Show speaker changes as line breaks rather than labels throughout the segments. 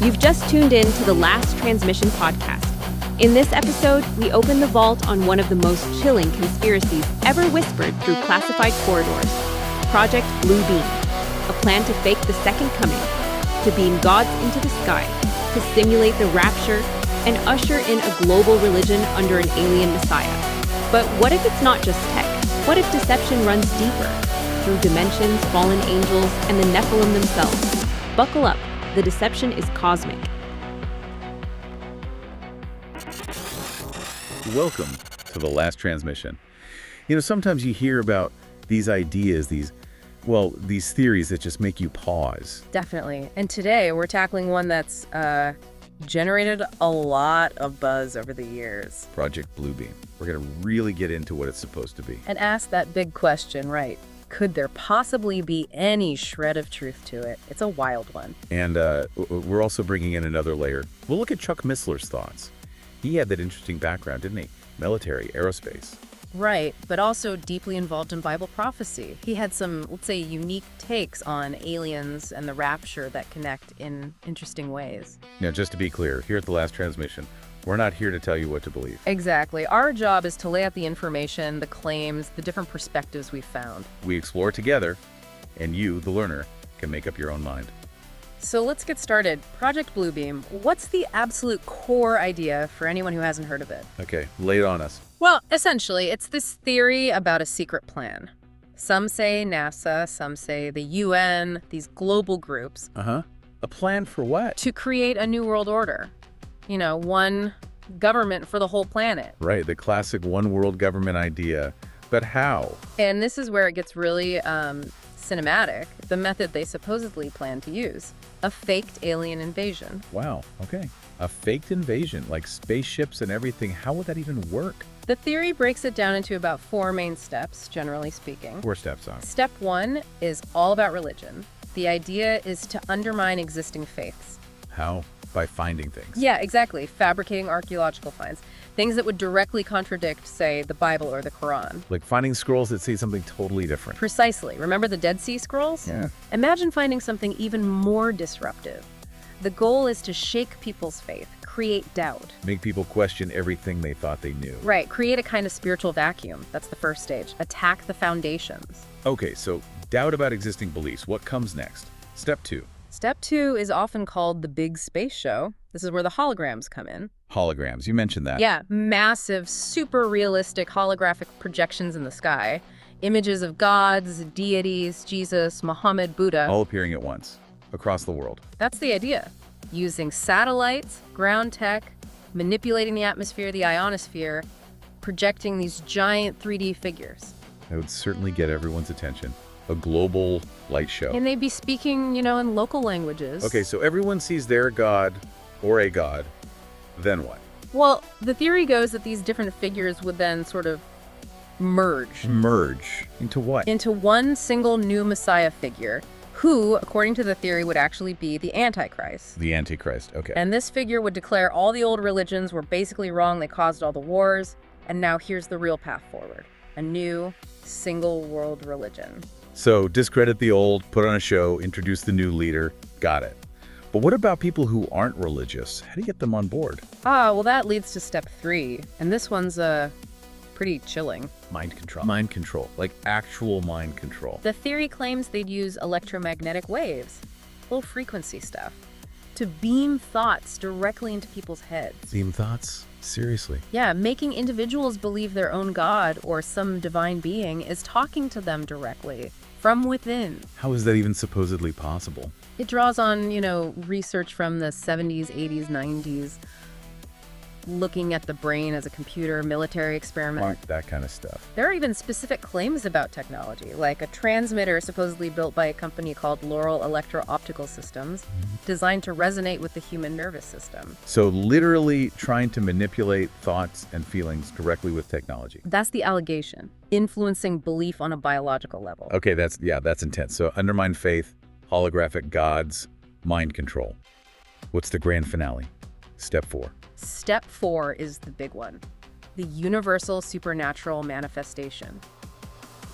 You've just tuned in to the Last Transmission podcast. In this episode, we open the vault on one of the most chilling conspiracies ever whispered through classified corridors, Project Blue Beam, a plan to fake the second coming, to beam gods into the sky, to simulate the rapture, and usher in a global religion under an alien messiah. But what if it's not just tech? What if deception runs deeper, through dimensions, fallen angels, and the Nephilim themselves? Buckle up. The deception is cosmic.
Welcome to the Last Transmission. You know, sometimes you hear about these ideas, these theories that just make you pause.
Definitely. And today we're tackling one that's generated a lot of buzz over the years.
Project Blue Beam. We're going to really get into what it's supposed to be.
And ask that big question, right? Could there possibly be any shred of truth to it? It's a wild one.
And we're also bringing in another layer. We'll look at Chuck Missler's thoughts. He had that interesting background, didn't he? Military, aerospace.
Right, but also deeply involved in Bible prophecy. He had some, let's say, unique takes on aliens and the rapture that connect in interesting ways.
Now, just to be clear, here at the Last Transmission, we're not here to tell you what to believe.
Exactly. Our job is to lay out the information, the claims, the different perspectives we've found.
We explore together, and you, the learner, can make up your own mind.
So let's get started. Project Blue Beam. What's the absolute core idea for anyone who hasn't heard of it?
Okay, lay it on us.
Well, essentially, it's this theory about a secret plan. Some say NASA, some say the UN, these global groups.
A plan for what?
To create a new world order. You know, one government for the whole planet.
Right, the classic one world government idea. But how?
And this is where it gets really cinematic, the method they supposedly plan to use. A faked alien invasion.
Wow, okay. A faked invasion, like spaceships and everything. How would that even work?
The theory breaks it down into about 4 main steps, generally speaking.
4 steps on.
Step 1 is all about religion. The idea is to undermine existing faiths.
How? By finding things.
Yeah, exactly. Fabricating archaeological finds. Things that would directly contradict, say, the Bible or the Quran.
Like finding scrolls that say something totally different.
Precisely. Remember the Dead Sea Scrolls?
Yeah.
Imagine finding something even more disruptive. The goal is to shake people's faith, create doubt.
Make people question everything they thought they knew.
Right. Create a kind of spiritual vacuum. That's the first stage. Attack the foundations.
Okay, so doubt about existing beliefs. What comes next? Step 2.
Step 2 is often called the big space show. This is where the holograms come in.
Holograms, you mentioned that.
Yeah, massive, super realistic holographic projections in the sky. Images of gods, deities, Jesus, Muhammad, Buddha.
All appearing at once, across the world.
That's the idea. Using satellites, ground tech, manipulating the atmosphere, the ionosphere, projecting these giant 3D figures.
That would certainly get everyone's attention. A global light show.
And they'd be speaking, you know, in local languages.
Okay, so everyone sees their god or a god. Then what?
Well, the theory goes that these different figures would then sort of merge.
Merge? Into what?
Into one single new Messiah figure, who, according to the theory, would actually be the Antichrist.
The Antichrist, okay.
And this figure would declare all the old religions were basically wrong, they caused all the wars, and now here's the real path forward. A new, single world religion.
So discredit the old, put on a show, introduce the new leader. Got it. But what about people who aren't religious? How do you get them on board?
Well, that leads to step 3. And this one's pretty chilling.
Mind control. Mind control. Like actual mind control.
The theory claims they'd use electromagnetic waves, low frequency stuff, to beam thoughts directly into people's heads.
Beam thoughts? Seriously?
Yeah, making individuals believe their own God or some divine being is talking to them directly, from within.
How is that even supposedly possible?
It draws on, you know, research from the 70s, 80s, 90s, looking at the brain as a computer, military experiment.
That kind of stuff.
There are even specific claims about technology, like a transmitter supposedly built by a company called Laurel Electro-Optical Systems, designed to resonate with the human nervous system.
So literally trying to manipulate thoughts and feelings directly with technology.
That's the allegation, influencing belief on a biological level.
Okay, that's intense. So undermine faith, holographic gods, mind control. What's the grand finale? Step 4.
Step 4 is the big one. the universal supernatural manifestation,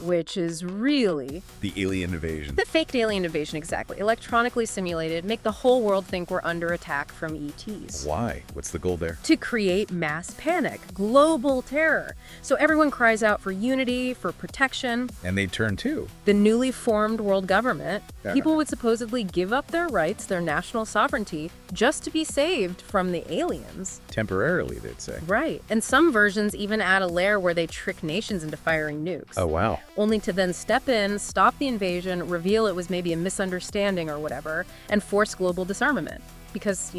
which is really
The alien invasion.
the faked alien invasion, exactly. Electronically simulated, make the whole world think we're under attack from ETs.
Why? What's the goal there?
To create mass panic, global terror. So everyone cries out for unity, for protection.
And they turn too.
The newly formed world government,
Yeah.
people would supposedly give up their rights, their national sovereignty, just to be saved from the aliens.
Temporarily, they'd say.
Right. And some versions even add a layer where they trick nations into firing nukes.
Oh, wow.
Only to then step in, stop the invasion, reveal it was maybe a misunderstanding or whatever, and force global disarmament. Because,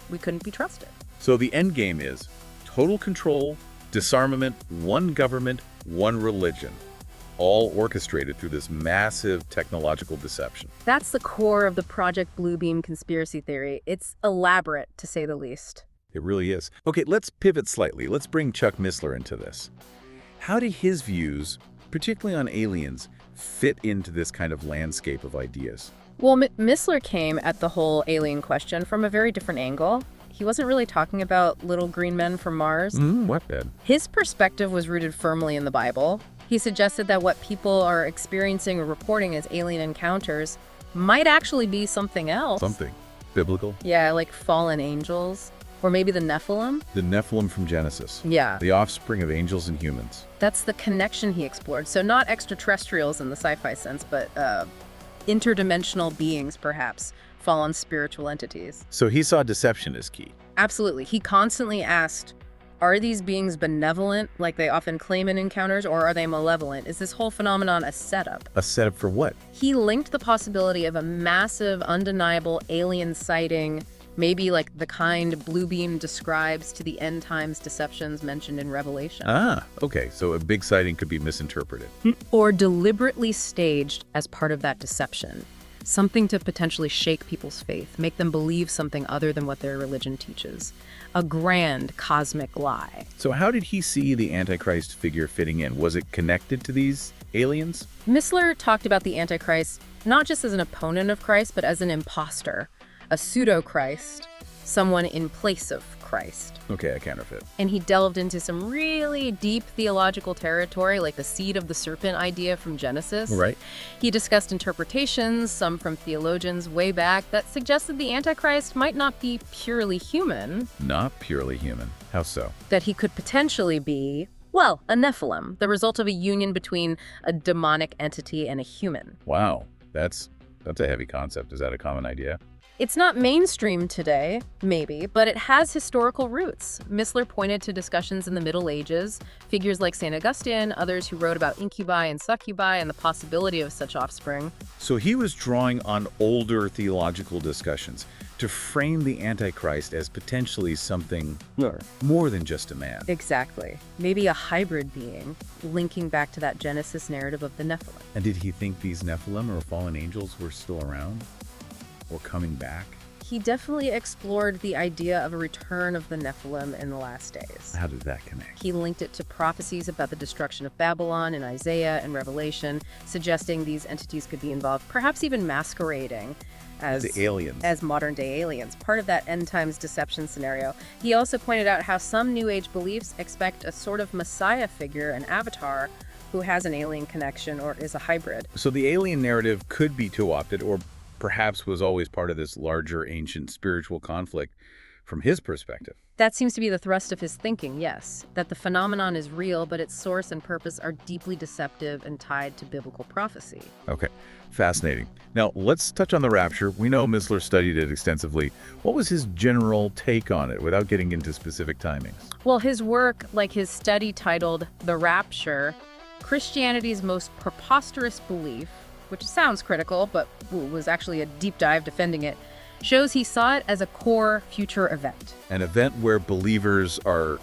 we couldn't be trusted.
So the end game is total control, disarmament, one government, one religion, all orchestrated through this massive technological deception.
That's the core of the Project Bluebeam conspiracy theory. It's elaborate, to say the least.
It really is. Okay, let's pivot slightly. Let's bring Chuck Missler into this. How do his views, particularly on aliens, fit into this kind of landscape of ideas?
Well, Missler came at the whole alien question from a very different angle. He wasn't really talking about little green men from Mars.
What then?
His perspective was rooted firmly in the Bible. He suggested that what people are experiencing or reporting as alien encounters might actually be something else.
Something biblical?
Yeah, like fallen angels. Or maybe the Nephilim.
The Nephilim from Genesis.
Yeah.
The offspring of angels and humans.
That's the connection he explored. So not extraterrestrials in the sci-fi sense, but interdimensional beings, perhaps, fallen spiritual entities.
So he saw deception as key.
Absolutely. He constantly asked, are these beings benevolent, like they often claim in encounters, or are they malevolent? Is this whole phenomenon a setup?
A setup for what?
He linked the possibility of a massive, undeniable alien sighting, maybe like the kind Bluebeam describes, to the end times deceptions mentioned in Revelation.
Ah, okay. So a big sighting could be misinterpreted.
Or deliberately staged as part of that deception. Something to potentially shake people's faith, make them believe something other than what their religion teaches. A grand cosmic lie.
So how did he see the Antichrist figure fitting in? Was it connected to these aliens?
Missler talked about the Antichrist not just as an opponent of Christ, but as an imposter, a pseudo-Christ, someone in place of Christ.
Okay, a counterfeit.
And he delved into some really deep theological territory, like the seed of the serpent idea from Genesis.
Right.
He discussed interpretations, some from theologians way back, that suggested the Antichrist might not be purely human.
Not purely human. How so?
That he could potentially be, well, a Nephilim, the result of a union between a demonic entity and a human.
Wow, that's a heavy concept. Is that a common idea?
It's not mainstream today, maybe, but it has historical roots. Missler pointed to discussions in the Middle Ages, figures like St. Augustine, others who wrote about incubi and succubi and the possibility of such offspring.
So he was drawing on older theological discussions to frame the Antichrist as potentially something more than just a man.
Exactly. Maybe a hybrid being, linking back to that Genesis narrative of the Nephilim.
And did he think these Nephilim or fallen angels were still around? Or coming back?
He definitely explored the idea of a return of the Nephilim in the last days.
How did that connect?
He linked it to prophecies about the destruction of Babylon in Isaiah and Revelation, suggesting these entities could be involved, perhaps even masquerading as
The aliens.
as modern-day aliens, part of that end-times deception scenario. He also pointed out how some New Age beliefs expect a sort of messiah figure, an avatar, who has an alien connection or is a hybrid.
So the alien narrative could be co-opted, or perhaps was always part of this larger ancient spiritual conflict from his perspective.
That seems to be the thrust of his thinking, yes. That the phenomenon is real, but its source and purpose are deeply deceptive and tied to biblical prophecy.
Okay, fascinating. Now, let's touch on the rapture. We know Missler studied it extensively. What was his general take on it, without getting into specific timings?
Well, his work, like his study titled The Rapture, Christianity's Most Preposterous Belief, which sounds critical, but was actually a deep dive defending it, shows he saw it as a core future event.
An event where believers are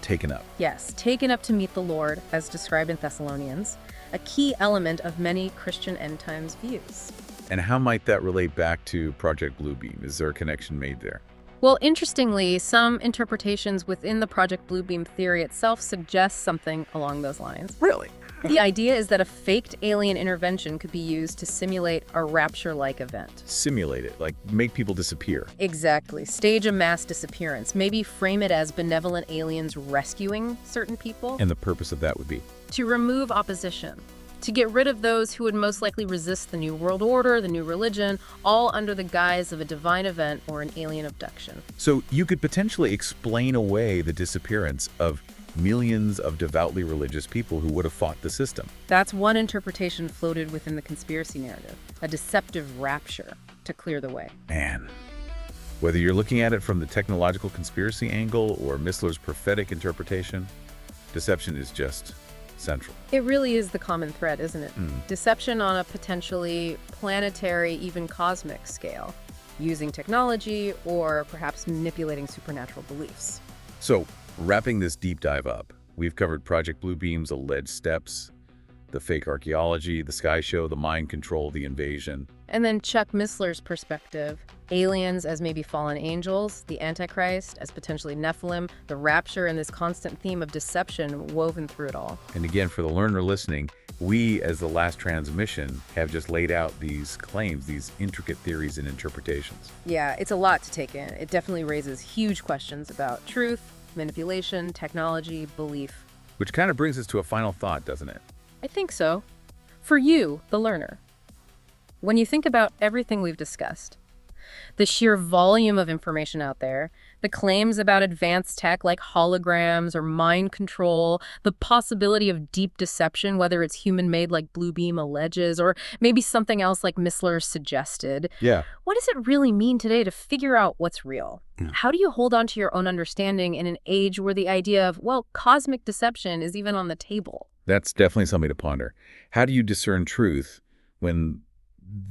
taken up.
Yes, taken up to meet the Lord, as described in Thessalonians, a key element of many Christian end times views.
And how might that relate back to Project Bluebeam? Is there a connection made there?
Well, interestingly, some interpretations within the Project Bluebeam theory itself suggest something along those lines.
Really?
The idea is that a faked alien intervention could be used to simulate a rapture-like event.
Simulate it, like make people disappear.
Exactly. Stage a mass disappearance. Maybe frame it as benevolent aliens rescuing certain people.
And the purpose of that would be?
To remove opposition. To get rid of those who would most likely resist the New World Order, the new religion, all under the guise of a divine event or an alien abduction.
So you could potentially explain away the disappearance of millions of devoutly religious people who would have fought the system.
That's one interpretation floated within the conspiracy narrative, a deceptive rapture to clear the way.
Man, whether you're looking at it from the technological conspiracy angle or Missler's prophetic interpretation, deception is just central.
It really is the common thread, isn't it? Deception on a potentially planetary, even cosmic scale, using technology or perhaps manipulating supernatural beliefs.
So, wrapping this deep dive up, we've covered Project Bluebeam's alleged steps, the fake archaeology, the sky show, the mind control, the invasion.
And then Chuck Missler's perspective, aliens as maybe fallen angels, the Antichrist as potentially Nephilim, the rapture, and this constant theme of deception woven through it all.
And again, for the learner listening, we, as the last transmission, have just laid out these claims, these intricate theories and interpretations.
Yeah, it's a lot to take in. It definitely raises huge questions about truth, manipulation, technology, belief.
Which kind of brings us to a final thought, doesn't it?
I think so. For you, the learner, when you think about everything we've discussed, the sheer volume of information out there, the claims about advanced tech like holograms or mind control, the possibility of deep deception, whether it's human-made like Bluebeam alleges, or maybe something else like Missler suggested.
Yeah.
What does it really mean today to figure out what's real? How do you hold on to your own understanding in an age where the idea of, well, cosmic deception is even on the table?
That's definitely something to ponder. How do you discern truth when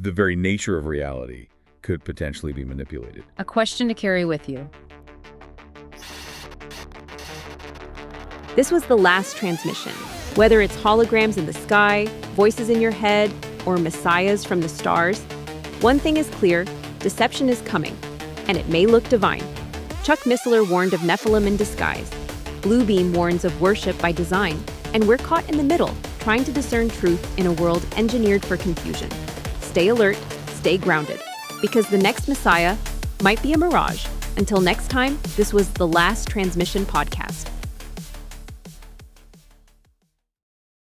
the very nature of reality could potentially be manipulated?
A question to carry with you.
This was the last transmission. Whether it's holograms in the sky, voices in your head, or messiahs from the stars, one thing is clear: deception is coming, and it may look divine. Chuck Missler warned of Nephilim in disguise. Bluebeam warns of worship by design, and we're caught in the middle, trying to discern truth in a world engineered for confusion. Stay alert, stay grounded, because the next Messiah might be a mirage. Until next time, this was the Last Transmission Podcast.